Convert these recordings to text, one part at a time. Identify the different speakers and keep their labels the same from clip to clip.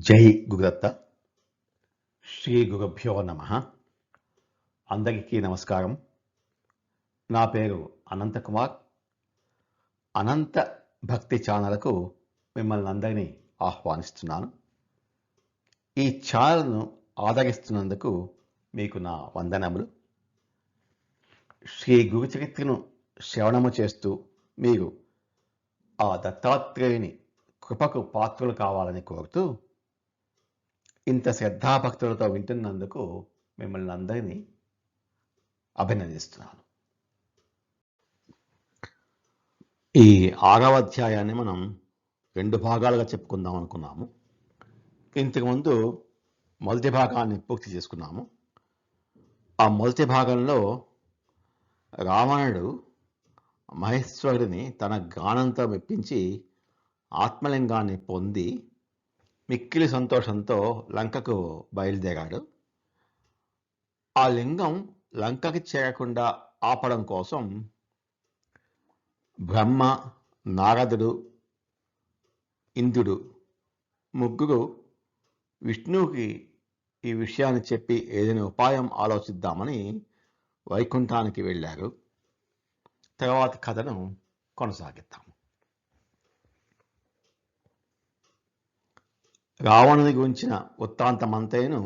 Speaker 1: జై గురుదత్త. శ్రీ గురుభ్యో నమ. అందరికీ నమస్కారం. నా పేరు అనంతకుమార్. అనంత భక్తి ఛానల్కు మిమ్మల్ని అందరినీ ఆహ్వానిస్తున్నాను. ఈ ఛానల్ను ఆదరిస్తున్నందుకు మీకు నా వందనములు. శ్రీ గురు చరిత్రను శ్రవణము చేస్తూ మీరు ఆ దత్తాత్రేయుని కృపకు పాత్రలు కావాలని కోరుతూ ఇంత శ్రద్ధాభక్తులతో వింటున్నందుకు మిమ్మల్ని అందరినీ అభినందిస్తున్నాను. ఈ 6వ అధ్యాయాన్ని మనం 2 భాగాలుగా చెప్పుకుందాం అనుకున్నాము. ఇంతకుముందు మొదటి భాగాన్ని పూర్తి చేసుకున్నాము. ఆ మొదటి భాగంలో రావణుడు మహేశ్వరుడిని తన గానంతో మెప్పించి ఆత్మలింగాన్ని పొంది మిక్కిలి సంతోషంతో లంకకు బయలుదేరాడు. ఆ లింగం లంకకి చేరకుండా ఆపడం కోసం బ్రహ్మ, నారదుడు, ఇంద్రుడు ముగ్గురు విష్ణువుకి ఈ విషయాన్ని చెప్పి ఏదైనా ఉపాయం ఆలోచిద్దామని వైకుంఠానికి వెళ్ళారు. తర్వాత కథను కొనసాగిద్దాం. రావణుని గురించిన వృత్తాంతమంతైను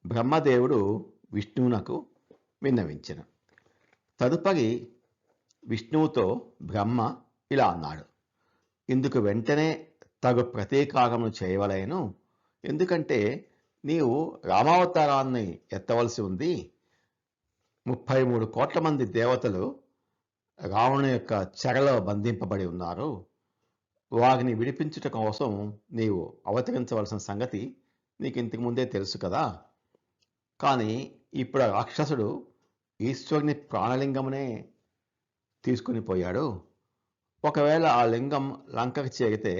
Speaker 1: బ్రహ్మదేవుడు విష్ణువునకు విన్నవించెను. తదుపరి విష్ణువుతో బ్రహ్మ ఇలా అన్నాడు: ఇందుకు వెంటనే తగు ప్రతీకారమును చేయవలెను. ఎందుకంటే నీవు రామావతారాన్ని ఎత్తవలసి ఉంది. 33 కోట్ల మంది దేవతలు రావణుని యొక్క చెరలో బంధింపబడి ఉన్నారు. వారిని విడిపించుట కోసం నీవు అవతరించవలసిన సంగతి నీకు ఇంతకు ముందే తెలుసు కదా. కానీ ఇప్పుడు రాక్షసుడు ఈశ్వరుని ప్రాణలింగమునే తీసుకుని పోయాడు. ఒకవేళ ఆ లింగం లంకకు చేరితే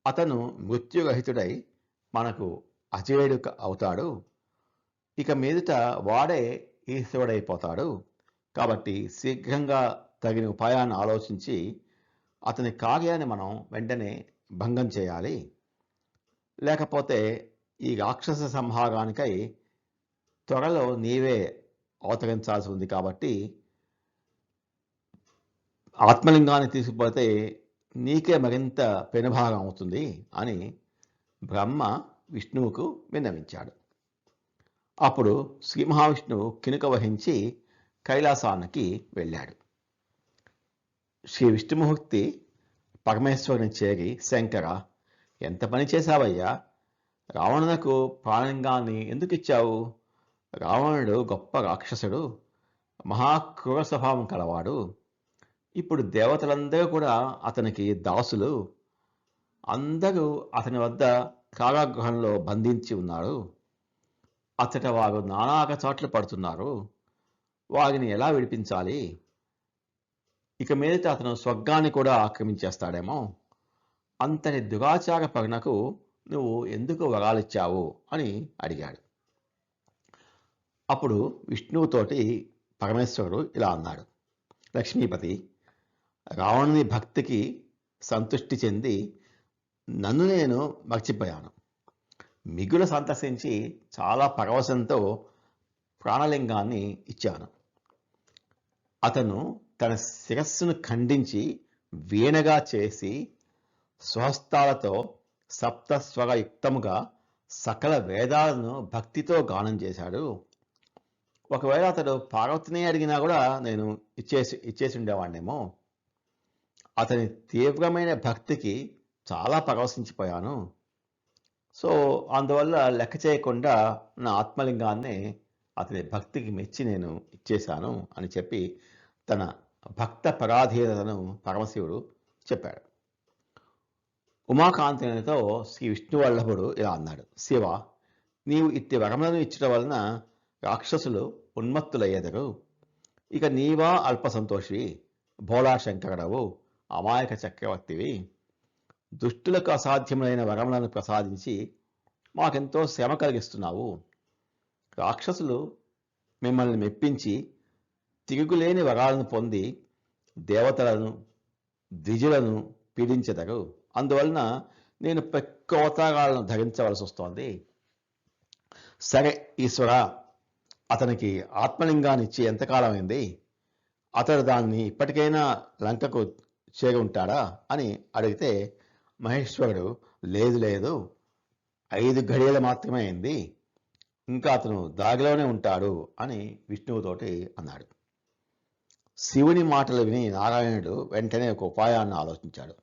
Speaker 1: అతను మృత్యురహితుడై మనకు అజేయుడు అవుతాడు. ఇక మీదట వాడే ఈశ్వరుడైపోతాడు. కాబట్టి శీఘ్రంగా తగిన ఉపాయాన్ని ఆలోచించి అతని కార్యాన్ని మనం వెంటనే భంగం చేయాలి. లేకపోతే ఈ రాక్షస సంహారానికై త్వరలో నీవే అవతరించాల్సి ఉంది. కాబట్టి ఆత్మలింగాన్ని తీసుకుపోతే నీకే మరింత పెనుభాగం అవుతుంది అని బ్రహ్మ విష్ణువుకు విన్నవించాడు. అప్పుడు శ్రీ మహావిష్ణువు కినుక వహించి కైలాసానికి వెళ్ళాడు. శ్రీ విష్ణుమూర్తి పరమేశ్వరుని చేరి, శంకర, ఎంత పని చేశావయ్యా? రావణునకు ప్రాణలింగాన్ని ఎందుకు ఇచ్చావు? రావణుడు గొప్ప రాక్షసుడు, మహాక్రూర స్వభావం కలవాడు. ఇప్పుడు దేవతలందరూ కూడా అతనికి దాసులు. అందరూ అతని వద్ద కారాగృహంలో బంధించి ఉన్నారు. అతట వారు నానాక చాట్లు పడుతున్నారు. వారిని ఎలా విడిపించాలి? ఇక మీదట అతను స్వర్గాన్ని కూడా ఆక్రమించేస్తాడేమో. అంతటి దురాచార పరునకు నువ్వు ఎందుకు వరాలిచ్చావు అని అడిగాడు. అప్పుడు విష్ణువుతోటి పరమేశ్వరుడు ఇలా అన్నాడు: లక్ష్మీపతి, రావణుని భక్తికి సంతృష్టి చెంది నన్ను నేను మర్చిపోయాను. మిగులు సంతసించి చాలా పరవశంతో ప్రాణలింగాన్ని ఇచ్చాను. అతను తన శిరస్సును ఖండించి వీణగా చేసి స్వహస్తాలతో సప్తస్వరయుక్తముగా సకల వేదాలను భక్తితో గానం చేశాడు. ఒకవేళ అతడు పార్వతిని అడిగినా కూడా నేను ఇచ్చేసి ఉండేవాడినేమో. అతని తీవ్రమైన భక్తికి చాలా పరవశించిపోయాను. సో అందువల్ల లెక్క చేయకుండా నా ఆత్మలింగాన్ని అతని భక్తికి మెచ్చి నేను ఇచ్చేశాను అని చెప్పి తన భక్త పరాధీనతను పరమశివుడు చెప్పాడు. ఉమాకాంతితో శ్రీ విష్ణువల్లభుడు ఇలా అన్నాడు: శివ, నీవు ఇట్టి వరములను ఇచ్చడం వలన రాక్షసులు ఉన్మత్తులయ్యేదరు. ఇక నీవా అల్ప సంతోషివి, భోళాశంకరుడవు, అమాయక చక్రవర్తివి. దుష్టులకు అసాధ్యములైన వరములను ప్రసాదించి మాకెంతో శ్రమ కలిగిస్తున్నావు. రాక్షసులు మిమ్మల్ని మెప్పించి తిరుగులేని వరాలను పొంది దేవతలను ద్విజులను పీడించెదరు. అందువలన నేను పెక్కు అవతారాలను ధరించవలసి వస్తోంది. సరే ఈశ్వర, అతనికి ఆత్మలింగాన్ని ఇచ్చి ఎంతకాలం అయింది? అతడు దాన్ని ఇప్పటికైనా లంకకు చేరి ఉంటాడా అని అడిగితే మహేశ్వరుడు లేదు లేదు, 5 ఘడియలు మాత్రమే అయింది, ఇంకా అతను దాగిలోనే ఉంటాడు అని విష్ణువుతోటి అన్నాడు. శివుని మాటలు విని నారాయణుడు వెంటనే ఒక ఉపాయాన్ని ఆలోచించాడు.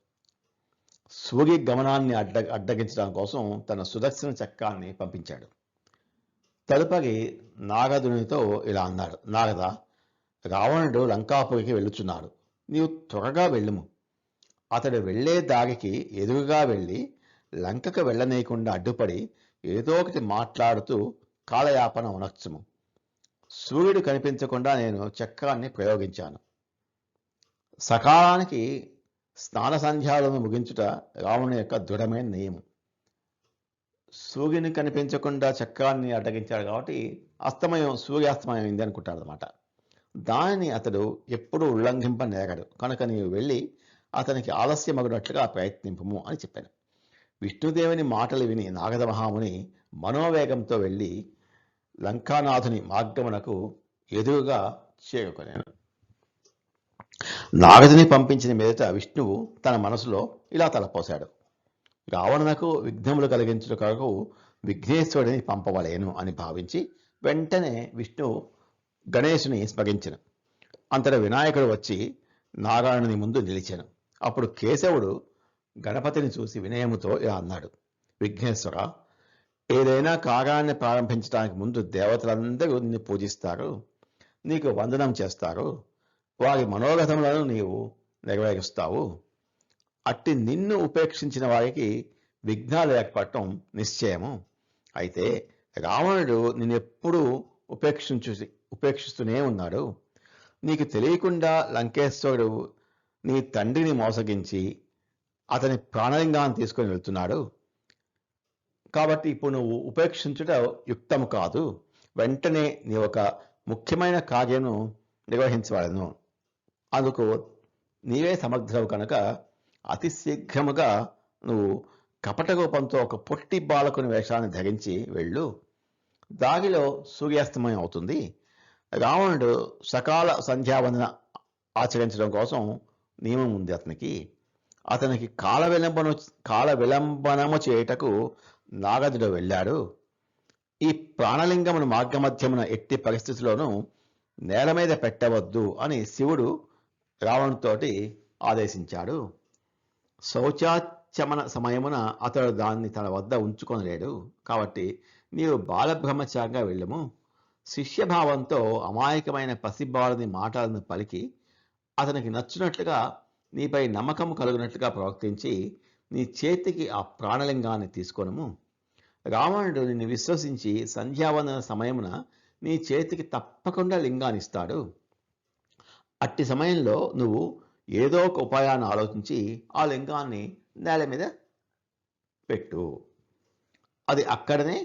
Speaker 1: సూర్య గమనాన్ని అడ్డగించడం కోసం తన సుదర్శన చక్రాన్ని పంపించాడు. తదుపరి నారదునితో ఇలా అన్నాడు. నారద, రావణుడు లంకాపురికి వెళ్ళుచున్నాడు. నీవు త్వరగా వెళ్ళుము. అతడు వెళ్లే దారికి ఎదురుగా వెళ్ళి లంకకు వెళ్ళనీయకుండా అడ్డుపడి ఏదో ఒకటి మాట్లాడుతూ కాలయాపన ఉనర్చుము. సూర్యుడు కనిపించకుండా నేను చక్రాన్ని ప్రయోగించాను. సకాలానికి స్నాన సంధ్యాలను ముగించుట రావణుని యొక్క దృఢమైన నియమం. సూర్యుని కనిపించకుండా చక్రాన్ని అడ్డగించాడు కాబట్టి సూర్యాస్తమయం అయింది అనుకుంటాడు అనమాట. దానిని అతడు ఎప్పుడూ ఉల్లంఘింపనేరడు కనుక నీవు వెళ్ళి అతనికి ఆలస్యమగునట్లుగా ప్రయత్నింపుము అని చెప్పాను. విష్ణుదేవుని మాటలు విని నారద మహాముని మనోవేగంతో వెళ్ళి లంకానాథుని మార్గమునకు ఎదురుగా చేరుకొనాను. నారదుని పంపించిన మీదట విష్ణువు తన మనసులో ఇలా తలపోశాడు. రావణునకు విఘ్నములు కలిగించుట కొరకు విఘ్నేశ్వరుడిని పంపవలేను అని భావించి వెంటనే విష్ణువు గణేశుని స్మరించెను. అంతటా వినాయకుడు వచ్చి నారాయణుని ముందు నిలిచాను. అప్పుడు కేశవుడు గణపతిని చూసి వినయముతో ఇలా అన్నాడు. విఘ్నేశ్వర, ఏదైనా కార్యాన్ని ప్రారంభించడానికి ముందు దేవతలందరూ నిన్ను పూజిస్తారు, నీకు వందనం చేస్తారు, వారి మనోగతములను నీవు నెరవేరుస్తావు. అట్టి నిన్ను ఉపేక్షించిన వారికి విఘ్నాలు ఏర్పడటం నిశ్చయము. అయితే రావణుడు నిన్నెప్పుడూ ఉపేక్షిస్తూనే ఉన్నాడు. నీకు తెలియకుండా లంకేశ్వరుడు నీ తండ్రిని మోసగించి అతని ప్రాణలింగాన్ని తీసుకొని వెళ్తున్నాడు. కాబట్టి ఇప్పుడు నువ్వు ఉపేక్షించుట యుక్తము కాదు. వెంటనే నీ ఒక ముఖ్యమైన కార్యను నిర్వహించవలను. అందుకు నీవే సమర్థవు కనుక అతి శీఘ్రముగా నువ్వు కపట రూపంతో ఒక పొట్టి బాలకుని వేషాన్ని ధరించి వెళ్ళు. దారిలో సూర్యాస్తమయం అవుతుంది. రావణుడు సకాల సంధ్యావందన ఆచరించడం కోసం నియమం ఉంది అతనికి కాల విలంబనము చేయుటకు నారదుడు వెళ్ళాడు. ఈ ప్రాణలింగమును మార్గమధ్యమున ఎట్టి పరిస్థితుల్లోనూ నేల మీద పెట్టవద్దు అని శివుడు రావణుతోటి ఆదేశించాడు. శౌచాచమన సమయమున అతడు దాన్ని తన వద్ద ఉంచుకొనలేడు. కాబట్టి నీవు బాలబ్రహ్మచారిగా వెళ్ళము. శిష్యభావంతో అమాయకమైన పసిబాలుని మాటలను పలికి అతనికి నచ్చినట్లుగా నీపై నమ్మకం కలుగునట్లుగా ప్రవర్తించి నీ చేతికి ఆ ప్రాణలింగాన్ని తీసుకొనుము. రావణుడు నిన్ను విశ్వసించి సంధ్యావందన సమయమున నీ చేతికి తప్పకుండా లింగాన్ని ఇస్తాడు. అట్టి సమయంలో నువ్వు ఏదో ఒక ఉపాయాన్ని ఆలోచించి ఆ లింగాన్ని నేల మీద పెట్టు. అది అక్కడనే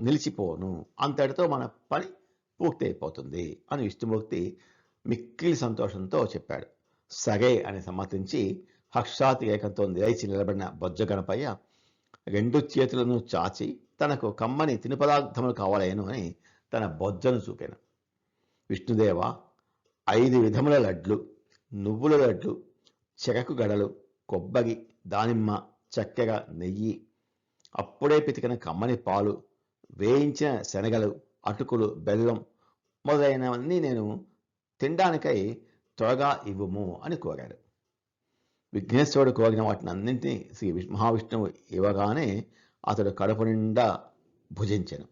Speaker 1: నిలిచిపోను. అంతటితో మన పని పూర్తి అయిపోతుంది అని విష్ణుమూర్తి మిక్కిలి సంతోషంతో చెప్పాడు. సరే అని సమ్మతించి హర్షాతిరేకంతో నిలిచి నిలబడిన బొజ్జ గణపయ్య 2 చేతులను చాచి తనకు కమ్మని తిను పదార్థములు కావాలేను అని తన బొజ్జను చూపాను. విష్ణుదేవ, 5 విధముల లడ్లు, నువ్వుల లడ్లు, చెరకు గడలు, కొబ్బరి, దానిమ్మ, చక్కెర, నెయ్యి, అప్పుడే పితికిన కమ్మని పాలు, వేయించిన శనగలు, అటుకులు, బెల్లం మొదలైనవన్నీ నేను తినడానికై త్వరగా ఇవ్వము అని కోరాడు. విఘ్నేశ్వరుడు కోరిన వాటిని అన్నింటినీ శ్రీ మహావిష్ణువు ఇవ్వగానే అతడు కడుపు నిండా భుజించెను.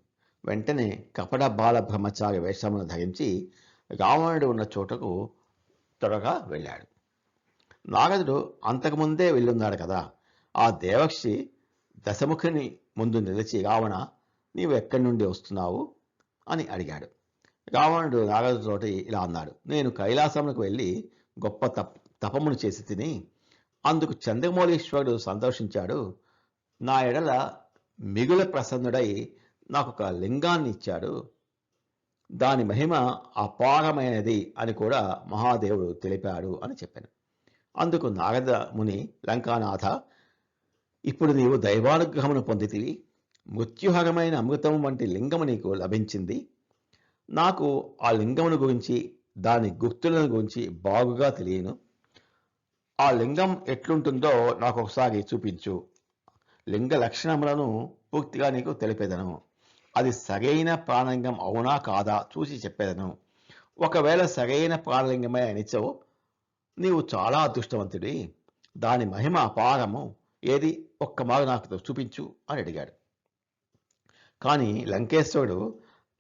Speaker 1: వెంటనే కపట బాల బ్రహ్మచారి వేషమును ధరించి రావణుడు ఉన్న చోటకు త్వరగా వెళ్ళాడు. నారదుడు అంతకుముందే వెళ్ళున్నాడు కదా. ఆ దేవక్షి దశముఖుని ముందు నిలిచి, రావణ, నీవు ఎక్కడి నుండి వస్తున్నావు అని అడిగాడు. రావణుడు నారదుడితోటి ఇలా అన్నాడు. నేను కైలాసములకు వెళ్ళి గొప్ప తపమును చేసి తిని అందుకు చంద్రమౌళీశ్వరుడు సంతోషించాడు. నా ఎడల మిగుల ప్రసన్నుడై నాకు ఒక లింగాన్ని ఇచ్చాడు. దాని మహిమ అపారమైనది అని కూడా మహాదేవుడు తెలిపాడు అని చెప్పాను. అందుకు నారద ముని, లంకానాథ, ఇప్పుడు నీవు దైవానుగ్రహమును పొందితివి. మృత్యుహరమైన అమృతం వంటి లింగము నీకు లభించింది. నాకు ఆ లింగమును గురించి దాని గుర్తులను గురించి బాగుగా తెలియను. ఆ లింగం ఎట్లుంటుందో నాకు ఒకసారి చూపించు. లింగ లక్షణములను పూర్తిగా నీకు తెలిపేదను. అది సరైన ప్రాణలింగం అవునా కాదా చూసి చెప్పేదను. ఒకవేళ సరైన ప్రాణలింగమే అనిచో నీవు చాలా అదృష్టవంతుడి. దాని మహిమ అపారము. ఏది ఒక్కమారు నాకు చూపించు అని అడిగాడు. కానీ లంకేశ్వరుడు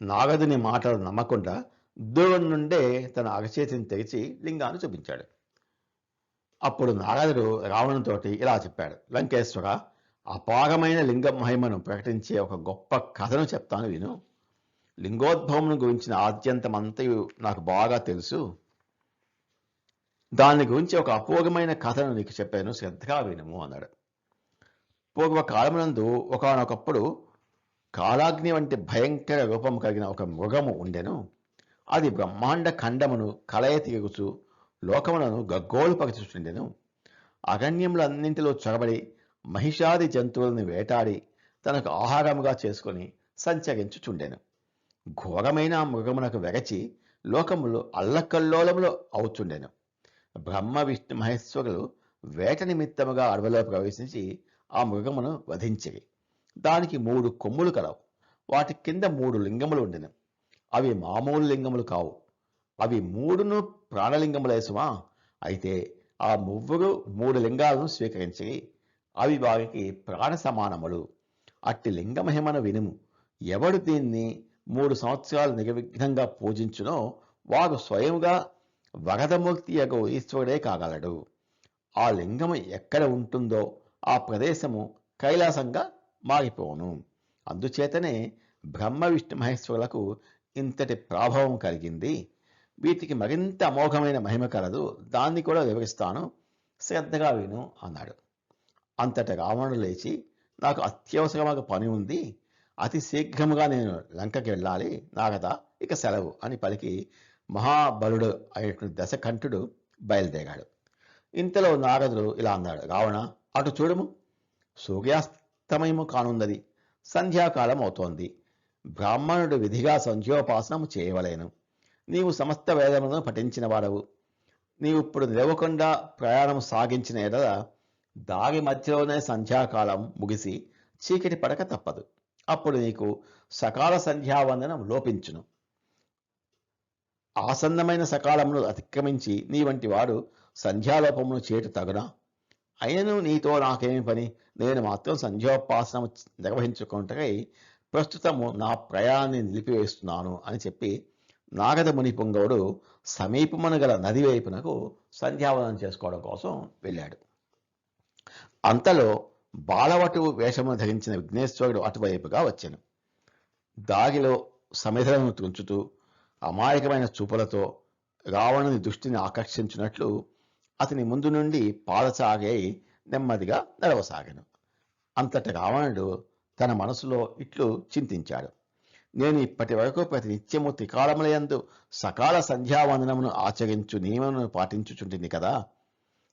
Speaker 1: నారదుని మాటలు నమ్మకుండా దూరం నుండే తన అరచేతిని తెరిచి లింగాన్ని చూపించాడు. అప్పుడు నారదుడు రావణునితోటి ఇలా చెప్పాడు. లంకేశ్వర, అపారమైన లింగ మహిమను ప్రకటించే ఒక గొప్ప కథను చెప్తాను విను. లింగోద్భవమును గురించిన ఆద్యంతమంతయు నాకు బాగా తెలుసు. దాని గురించి ఒక అపూర్వమైన కథను నీకు చెప్పాను, శ్రద్ధగా వినుము అన్నాడు. పూర్వకాలమునందు ఒకానొకప్పుడు కాలాగ్ని వంటి భయంకర రూపం కలిగిన ఒక మృగము ఉండెను. అది బ్రహ్మాండ ఖండమును కలయ తిరుగుచు లోకములను గగ్గోలుపరచుచుండెను. అరణ్యములన్నింటిలో చొరబడి మహిషాది జంతువులను వేటాడి తనకు ఆహారముగా చేసుకుని సంచరించుచుండెను. ఘోరమైన మృగమునకు వెరచి లోకములు అల్లకల్లోలములు అవుచుండెను. బ్రహ్మ విష్ణు మహేశ్వరులు వేట నిమిత్తముగా అడవిలో ప్రవేశించి ఆ మృగమును వధించిరి. దానికి 3 కొమ్ములు కలవు. వాటి కింద 3 లింగములు ఉండెను. అవి మామూలు లింగములు కావు. అవి 3ను ప్రాణలింగములేసుమా. అయితే ఆ 3 లింగాలను స్వీకరించి అవి వారికి ప్రాణ సమానములు. అట్టి లింగమహిమను వినుము. ఎవడు దీన్ని 3 సంవత్సరాలు నిర్విఘ్నంగా పూజించునో వారు స్వయముగా వరదమూర్తి యగు ఈశ్వరుడే కాగలడు. ఆ లింగము ఎక్కడ ఉంటుందో ఆ ప్రదేశము కైలాసంగా మారిపోను. అందుచేతనే బ్రహ్మ విష్ణు మహేశ్వరులకు ఇంతటి ప్రాభవం కలిగింది. వీటికి మరింత అమోఘమైన మహిమ కలదు. దాన్ని కూడా వివరిస్తాను, శ్రద్ధగా విను అన్నాడు. అంతట రావణుడు లేచి, నాకు అత్యవసరమైన పని ఉంది, అతి శీఘ్రముగా నేను లంకకి వెళ్ళాలి, నాగదా ఇక సెలవు అని పలికి మహాబలుడు అయినటువంటి దశకంఠుడు బయలుదేరాడు. ఇంతలో నారదుడు ఇలా అన్నాడు. రావణ, అటు చూడము, సూర్యాస్తమయము కానున్నది, సంధ్యాకాలం అవుతోంది. బ్రాహ్మణుడు విధిగా సంధ్యోపాసనము చేయవలేను. నీవు సమస్త వేదములను పఠించిన వాడవు. నీవు ఇప్పుడు నిలవకుండా ప్రయాణం సాగించిన ఎడల దారి మధ్యలోనే సంధ్యాకాలం ముగిసి చీకటి పడక తప్పదు. అప్పుడు నీకు సకాల సంధ్యావందనం లోపించును. ఆసన్నమైన సకాలమును అతిక్రమించి నీ వంటి వాడు సంధ్యాలోపమును చేటు తగునా? అయినను నీతో నాకేమి పని? నేను మాత్రం సంధ్యోపాసనము నిర్వహించుకుంటకై ప్రస్తుతము నా ప్రయాణాన్ని నిలిపివేస్తున్నాను అని చెప్పి నారద ముని పుంగవుడు సమీపమున గల నది వైపునకు సంధ్యావనం చేసుకోవడం కోసం వెళ్ళాడు. అంతలో బాలవటు వేషమును ధరించిన విఘ్నేశ్వరుడు అటువైపుగా వచ్చెను. దాగిలో సమిధలను తుంచుతూ అమాయకమైన చూపులతో రావణుని దృష్టిని ఆకర్షించినట్లు అతని ముందు నుండి పాదసాగై నెమ్మదిగా నడవసాగాను. అంతట రావణుడు తన మనసులో ఇట్లు చింతించాడు. నేను ఇప్పటి వరకు ప్రతి నిత్యము త్రికాలములయందు సకాల సంధ్యావందనమును ఆచరించు నియమమును పాటించుచుంటుంది కదా,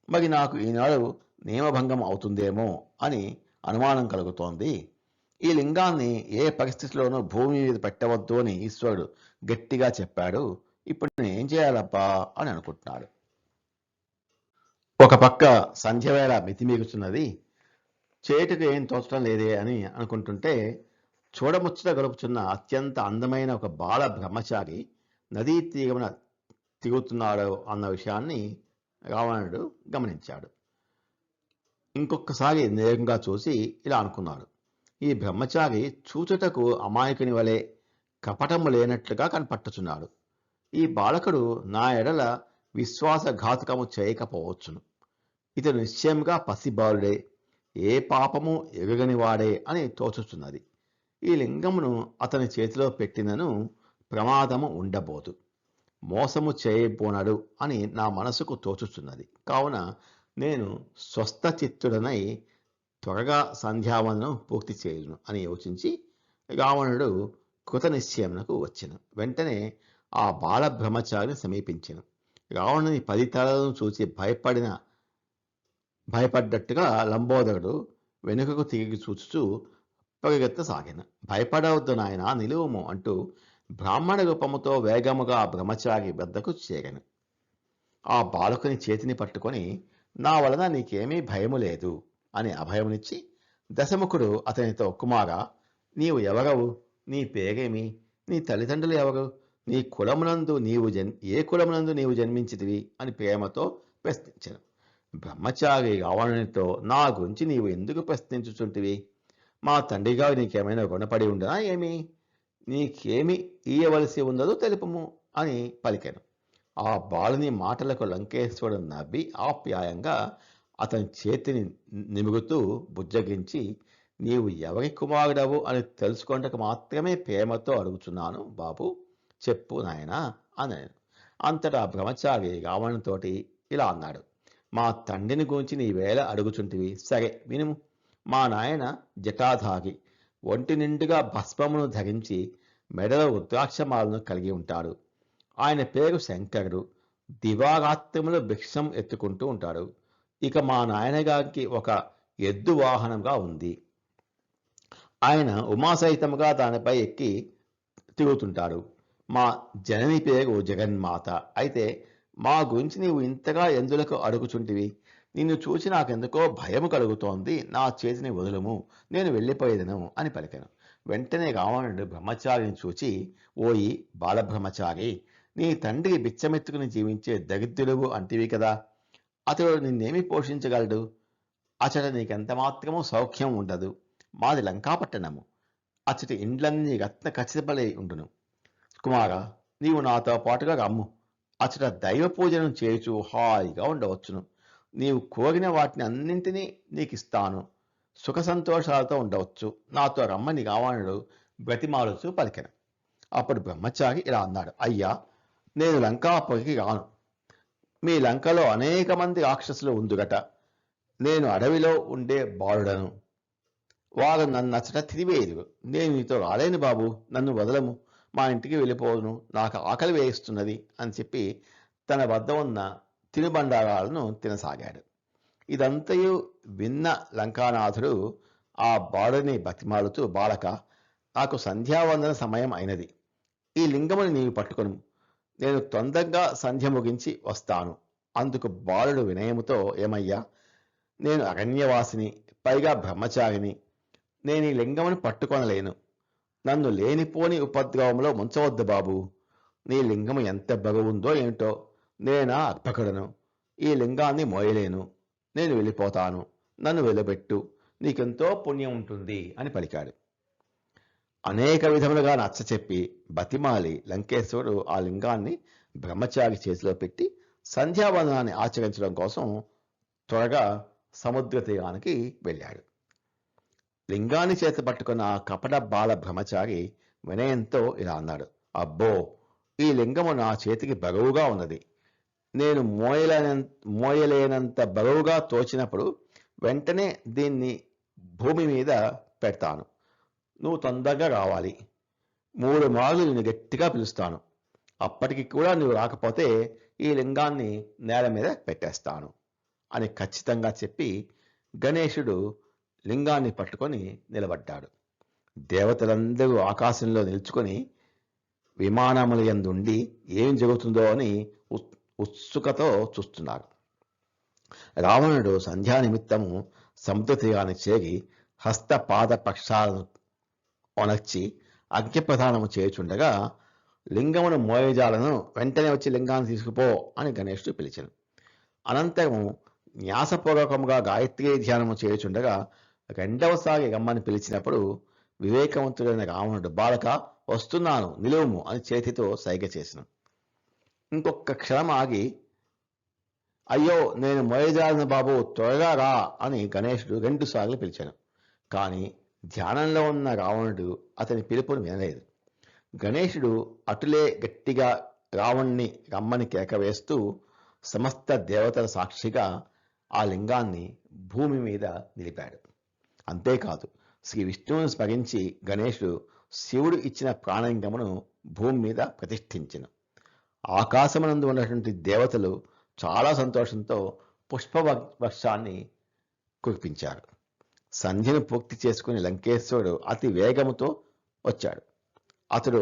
Speaker 1: మరి నాకు ఈనాడు నియమభంగం అవుతుందేమో అని అనుమానం కలుగుతోంది. ఈ లింగాన్ని ఏ పరిస్థితిలోనూ భూమి మీద పెట్టవద్దు అని ఈశ్వరుడు గట్టిగా చెప్పాడు. ఇప్పుడు నేను ఏం చేయాలబ్బా అని అనుకుంటున్నాడు. ఒక పక్క సంధ్యవేళ మితిమీగుతున్నది. చేటుకు ఏం తోచడం లేదే అని అనుకుంటుంటే చూడముచ్చట గడుపుచున్న అత్యంత అందమైన ఒక బాల బ్రహ్మచారి నదీ తీరమున తిరుగుతున్నాడు అన్న విషయాన్ని రావణుడు గమనించాడు. ఇంకొకసారి నేరంగా చూసి ఇలా అనుకున్నాడు. ఈ బ్రహ్మచారి చూచుటకు అమాయకుని వలె కపటము లేనట్లుగా కనపట్టుచున్నాడు. ఈ బాలకుడు నా ఎడల విశ్వాసఘాతుకము చేయకపోవచ్చును. ఇతడు నిశ్చయంగా పసిబాలుడే, ఏ పాపము ఎరుగని వాడే అని తోచుచున్నది. ఈ లింగమును అతని చేతిలో పెట్టినను ప్రమాదము ఉండబోదు, మోసము చేయబోనడు అని నా మనసుకు తోచుచున్నది. కావున నేను స్వస్థ చిత్తుడనై త్వరగా సంధ్యావందనం పూర్తి చేయును అని యోచించి రావణుడు కృత నిశ్చయమునకు వచ్చెను. వెంటనే ఆ బాల బ్రహ్మచారిని సమీపించెను. రావణుని 10 తలలను చూసి భయపడ్డట్టుగా లంబోదరుడు వెనుకకు తిరిగి చూచుచూ పరిగెత్తసాగాను. భయపడవద్దు నాయనా, నిలువుము అంటూ బ్రాహ్మణ రూపముతో వేగముగా ఆ బ్రహ్మచారి వద్దకు చేరాను. ఆ బాలకుని చేతిని పట్టుకొని, నా వలన నీకేమీ భయము లేదు అని అభయమునిచ్చి, దశముఖుడు అతనితో, కుమారా, నీవు ఎవరవు? నీ పేరేమి? నీ తల్లిదండ్రులు ఎవరు? నీ కులమునందు ఏ కులమునందు నీవు జన్మించితివి అని ప్రేమతో ప్రశ్నించాను. బ్రహ్మచారి రావణునితో, నా గురించి నీవు ఎందుకు ప్రశ్నించుచుంటివి? మా తండ్రిగారు నీకేమైనా రుణపడి ఉండనా ఏమి? నీకేమి ఇయ్యవలసి ఉన్నదో తెలుపుము అని పలికాను. ఆ బాలుని మాటలకు లంకేశ్వరుడు నవ్వి ఆప్యాయంగా అతని చేతిని నిమురుతూ బుజ్జగించి, నీవు ఎవరి కుమారుడవు అని తెలుసుకొనటకు మాత్రమే ప్రేమతో అడుగుచున్నాను బాబు, చెప్పు నాయనా అన్నాను. అంతటా బ్రహ్మచారి రావణునితోటి ఇలా అన్నాడు, మా తండ్రిని గురించి నీవేళ అడుగుచుంటివి, సరే వినుము. మా నాయన జటాధారి, ఒంటి నిండుగా భస్మమును ధరించి మెడలో రుద్రాక్షమాలను కలిగి ఉంటాడు. ఆయన పేరు శంకరుడు. దివారాత్రములు భిక్షం ఎత్తుకుంటూ ఉంటాడు. ఇక మా నాయనగారికి ఒక ఎద్దు వాహనంగా ఉంది. ఆయన ఉమాసహితముగా దానిపై ఎక్కి తిరుగుతుంటాడు. మా జనని పేరు జగన్మాత. అయితే మా గురించి నీవు ఇంతగా ఎందులకు అడుగుచుంటివి? నిన్ను చూసి నాకెందుకో భయము కలుగుతోంది. నా చేతిని వదులుము, నేను వెళ్ళిపోయేదను అని పలికాను. వెంటనే రావణుడు బ్రహ్మచారిని చూచి, ఓయి బాలబ్రహ్మచారి, నీ తండ్రి బిచ్చమెత్తుకుని జీవించే దరిద్రుడు అంటివి కదా, అతడు నిన్నేమి పోషించగలడు? అచట నీకెంత మాత్రమూ సౌఖ్యం ఉండదు. మాది లంకాపట్టణము. అచటి ఇండ్లన్నీ రత్న ఖచ్చితపలై ఉండును. కుమార, నీవు నాతో పాటుగా రమ్ము. అచట దైవ పూజను చేయుచు హాయిగా ఉండవచ్చును. నీవు కోరిన వాటిని అన్నింటినీ నీకిస్తాను. సుఖ సంతోషాలతో ఉండవచ్చు. నాతో రమ్మని రావణుడు బ్రతిమాలుచూ పలికెను. అప్పుడు బ్రహ్మచారి ఇలా అన్నాడు, అయ్యా, నేను లంకాపురికి రాను. మీ లంకలో అనేక మంది రాక్షసులు ఉందుగట. నేను అడవిలో ఉండే బాలుడను. వారు నన్ను అచ్చట తిరివేయుదురు. నేను నీతో రాలేను బాబు, నన్ను వదలము, మా ఇంటికి వెళ్ళిపోదును, నాకు ఆకలి వేయిస్తున్నది అని చెప్పి తన వద్ద ఉన్న తినుబండారాలను తినసాగాడు. ఇదంతయు విన్న లంకానాథుడు ఆ బాలుని బతిమాలుతూ, బాలక, నాకు సంధ్యావందన సమయం అయినది. ఈ లింగముని నీవు పట్టుకొను. నేను తొందరగా సంధ్య ముగించి వస్తాను. అందుకు బాలుడు వినయముతో, ఏమయ్యా, నేను అరణ్యవాసిని, పైగా బ్రహ్మచారిని. నేను ఈ లింగమును పట్టుకొనలేను. నన్ను లేనిపోని ఉపద్రవంలో ముంచవద్దు బాబు. నీ లింగము ఎంత బరువుందో ఏమిటో. నేనా అర్భకుడను. ఈ లింగాన్ని మోయలేను. నేను వెళ్ళిపోతాను. నన్ను వెలుబెట్టు. నీకెంతో పుణ్యం ఉంటుంది అని పలికాడు. అనేక విధములుగా నచ్చచెప్పి బతిమాలి లంకేశ్వరుడు ఆ లింగాన్ని బ్రహ్మచారి చేతిలో పెట్టి సంధ్యావందనాన్ని ఆచరించడం కోసం త్వరగా సముద్ర తీరానికి వెళ్ళాడు. లింగాన్ని చేత పట్టుకున్న ఆ కపట బాల బ్రహ్మచారి వినయంతో ఇలా అన్నాడు, అబ్బో, ఈ లింగము నా చేతికి బరువుగా ఉన్నది. నేను మోయలేనంత బరువుగా తోచినప్పుడు వెంటనే దీన్ని భూమి మీద పెడతాను. నువ్వు తొందరగా రావాలి. 3 మార్లు నేను గట్టిగా పిలుస్తాను. అప్పటికి కూడా నువ్వు రాకపోతే ఈ లింగాన్ని నేల మీద పెట్టేస్తాను అని ఖచ్చితంగా చెప్పి గణేశుడు లింగాన్ని పట్టుకొని నిలబడ్డాడు. దేవతలందరూ ఆకాశంలో నిల్చుకొని విమానముల యందుండి ఏం జరుగుతుందో అని ఉత్సుకతో చూస్తున్నారు. రావణుడు సంధ్యా నిమిత్తము సముద్ర తీరాన్ని చేరి హస్తపాద పక్షాలను ఒనర్చి అగ్నిప్రదానము చేయుచుండగా, లింగమును మోయజాలను, వెంటనే వచ్చి లింగాన్ని తీసుకుపో అని గణేశుడు పిలిచాను. అనంతరము న్యాసపూర్వకముగా గాయత్రీ ధ్యానము చేయుచుండగా రెండవసారి రమ్మని పిలిచినప్పుడు వివేకవంతుడైన రావణుడు, బాలక, వస్తున్నాను, నిలువుము అని చేతితో సైగ చేసినాను. ఇంకొక క్షణం ఆగి, అయ్యో, నేను మోయజాలను బాబు, త్వరగా రా అని గణేశుడు 2 సార్లు పిలిచాను. కానీ ధ్యానంలో ఉన్న రావణుడు అతని పిలుపును వినలేదు. గణేశుడు అటులే గట్టిగా రావణ్ణి రమ్మని కేక వేస్తూ సమస్త దేవతల సాక్షిగా ఆ లింగాన్ని భూమి మీద నిలిపాడు. అంతేకాదు, శ్రీ విష్ణువును స్మరించి గణేశుడు శివుడు ఇచ్చిన ప్రాణలింగమును భూమి మీద ప్రతిష్ఠించెను. ఆకాశమునందు ఉన్నటువంటి దేవతలు చాలా సంతోషంతో పుష్ప వర్షాన్ని కురిపించారు. సంధ్యను పూర్తి చేసుకుని లంకేశ్వరుడు అతి వేగముతో వచ్చాడు. అతడు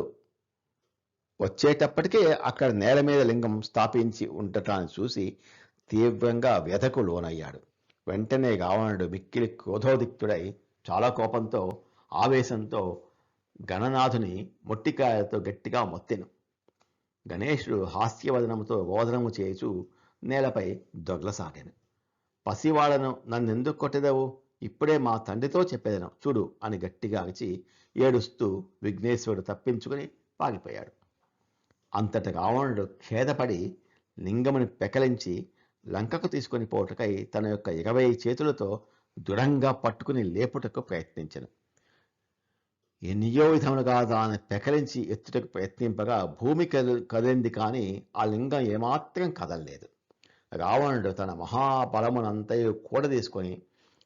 Speaker 1: వచ్చేటప్పటికే అక్కడ నేల మీద లింగం స్థాపించి ఉండటాన్ని చూసి తీవ్రంగా వ్యధకు లోనయ్యాడు. వెంటనే రావణుడు మిక్కిలి క్రోధోదిక్తుడై చాలా కోపంతో ఆవేశంతో గణనాథుని మొట్టికాయలతో గట్టిగా మొత్తెను. గణేశుడు హాస్యవదనముతో రోదనము చేయుచు నేలపై దొర్లసాగాను. పసివాడను నన్నెందుకు కొట్టెదవు? ఇప్పుడే మా తండ్రితో చెప్పేదను చూడు అని గట్టిగా అరిచి ఏడుస్తూ విఘ్నేశ్వరుడు తప్పించుకుని పారిపోయాడు. అంతట రావణుడు ఖేదపడి లింగముని పెకలించి లంకకు తీసుకొని పోటుకై తన యొక్క 20 చేతులతో దృఢంగా పట్టుకుని లేపుటకు ప్రయత్నించెను. ఎన్నో విధములుగా దాన్ని పెకలించి ఎత్తుటకు ప్రయత్నింపగా భూమి కదిలింది కానీ ఆ లింగం ఏమాత్రం కదలలేదు. రావణుడు తన మహాబలమునంతయు కూడదీసుకొని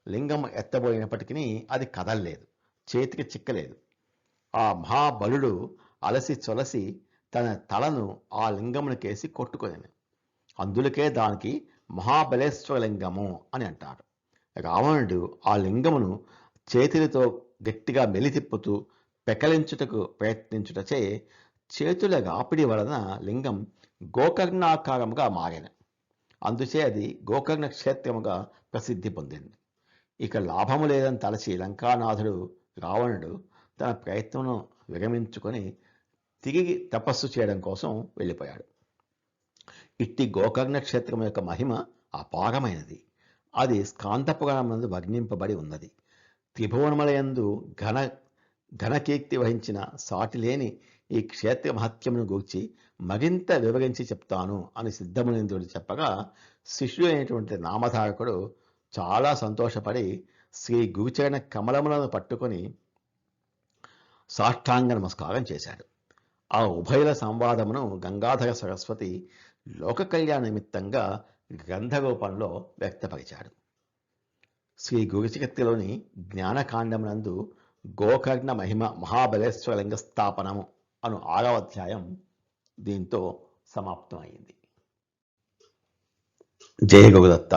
Speaker 1: లింగం ఎత్తబోయినప్పటికీ అది కదలలేదు, చేతికి చిక్కలేదు. ఆ మహాబలుడు అలసి చొలసి తన తలను ఆ లింగమునికేసి కొట్టుకొనెను. అందులకే దానికి మహాబలేశ్వర లింగము అని అంటారు. రావణుడు ఆ లింగమును చేతులతో గట్టిగా మెలితిప్పుతూ పెకలించుటకు ప్రయత్నించుటచే చేతుల రాపిడి వలన లింగం గోకర్ణాకారముగా మారెను. అందుచే అది గోకర్ణ క్షేత్రముగా ప్రసిద్ధి పొందింది. ఇక లాభము లేదని తలచి లంకానాథుడు రావణుడు తన ప్రయత్నమును విరమించుకొని తిరిగి తపస్సు చేయడం కోసం వెళ్ళిపోయాడు. ఇట్టి గోకర్ణ క్షేత్రం యొక్క మహిమ అపారమైనది. అది స్కాందపురాణమందు వర్ణింపబడి ఉన్నది. త్రిభువనములయందు ఘనకీర్తి వహించిన సాటిలేని ఈ క్షేత్ర మహత్యమును గూర్చి మరింత వివరించి చెప్తాను అని సిద్ధమునింద్రుడు చెప్పగా శిష్యుడైనటువంటి నామధారకుడు చాలా సంతోషపడి శ్రీ గురుచరణ కమలములను పట్టుకొని సాష్టాంగ నమస్కారం చేశాడు. ఆ ఉభయుల సంవాదమును గంగాధర సరస్వతి లోక కళ్యాణ నిమిత్తంగా గ్రంథ రూపంలో వ్యక్తపరిచాడు. శ్రీ గురుచరిత్రలోని జ్ఞానకాండమునందు గోకర్ణ మహిమ మహాబలేశ్వర లింగ స్థాపనము అను 6వ అధ్యాయం దీంతో సమాప్తం అయింది. జయ గురుదత్త.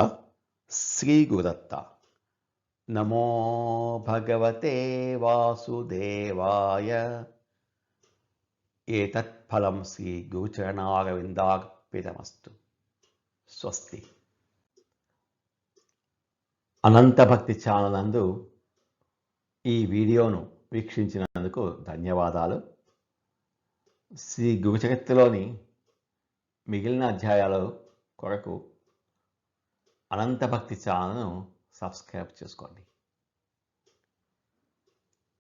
Speaker 1: శ్రీ గురుదత్త. నమో భగవతే వాసుదేవాయ. ఏతత్ఫలం శ్రీ గురుచరణారవిందార్పితమస్తు. స్వస్తి. అనంత భక్తి ఛానల్ నందు ఈ వీడియోను వీక్షించినందుకు ధన్యవాదాలు. శ్రీ గురుచరిత్రలోని మిగిలిన అధ్యాయాల కొరకు అనంత భక్తి ఛానల్ను సబ్స్క్రైబ్ చేసుకోండి.